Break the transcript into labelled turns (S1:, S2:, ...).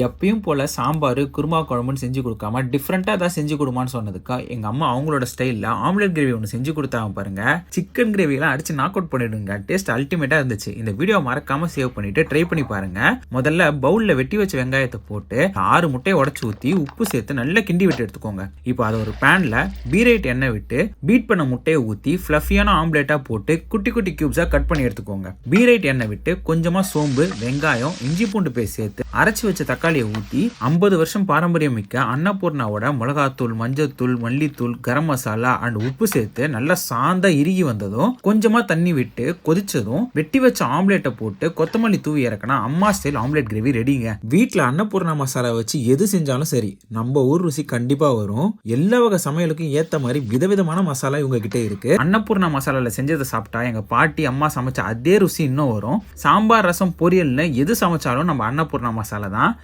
S1: எப்பயும் போல சாம்பார், குருமா குழம்புன்னு செஞ்சு குடுக்காம, டிஃபரெண்ட்டா ஏதாவது செஞ்சு குடுமான்னு சொன்னதுக்கு, எங்க அம்மா அவங்களோட ஸ்டைல்ல ஆம்லெட் கிரேவி ஒண்ணு செஞ்சு குடுத்தாங்க பாருங்க. சிக்கன் கிரேவிலாம் அடிச்சு நாக் அவுட் பண்ணிடுங்க. டேஸ்ட் அல்டிமேட்டா இருந்துச்சு. இந்த வீடியோ மறக்காம சேவ் பண்ணிட்டு ட்ரை பண்ணி பாருங்க. முதல்ல பவுல்ல வெட்டி வச்ச வெங்காயத்தை போட்டு 6 முட்டையை உடைச்சு ஊத்தி உப்பு சேர்த்து நல்லா கிண்டி விட்டு எடுத்துக்கோங்க. இப்போ அதை ஒரு பேன்ல பீரைட் எண்ணெய் விட்டு பீட் பண்ண முட்டையை ஊத்தி ஃப்ளஃபியான ஆம்லெட்டா போட்டு குட்டி குட்டி கியூப்ஸா கட் பண்ணி எடுத்துக்கோங்க. பீரைட் எண்ணெய் விட்டு கொஞ்சமா சோம்பு, வெங்காயம், இஞ்சி பூண்டு பேஸ்ட் சேர்த்து அரைச்சு வச்ச தக்காளியை ஊத்தி 50 வருஷம் பாரம்பரியம் மிக்க அன்னபூர்ணாவோட மிளகாத்தூள், மஞ்சத்தூள், மல்லித்தூள், கரம் மசாலா அண்ட் உப்பு சேர்த்து நல்லா சாந்தா இறுகி வந்ததும் கொஞ்சமா தண்ணி விட்டு கொதிச்சதும் வெட்டி வச்ச ஆம்லெட்டை போட்டு கொத்தமல்லி தூவி இறக்கினா அம்மா ஸ்டைல் ஆம்லெட் கிரேவி ரெடிங்க. வீட்டுல அன்னபூர்ணா மசாலா வச்சு எது செஞ்சாலும் சரி நம்ம ஊர் ருசி கண்டிப்பா வரும். எல்லா வகை சமையலுக்கும் ஏத்த மாதிரி விதவிதமான மசாலா இவங்க கிட்ட இருக்கு. அன்னபூர்ணா மசாலால செஞ்சதை சாப்பிட்டா எங்க பாட்டி அம்மா சமைச்ச அதே ருசி இன்னும் வரும். சாம்பார், ரசம், பொரியல்னு எது சமைச்சாலும் நம்ம அன்னபூர்ணா மசாலா தான்.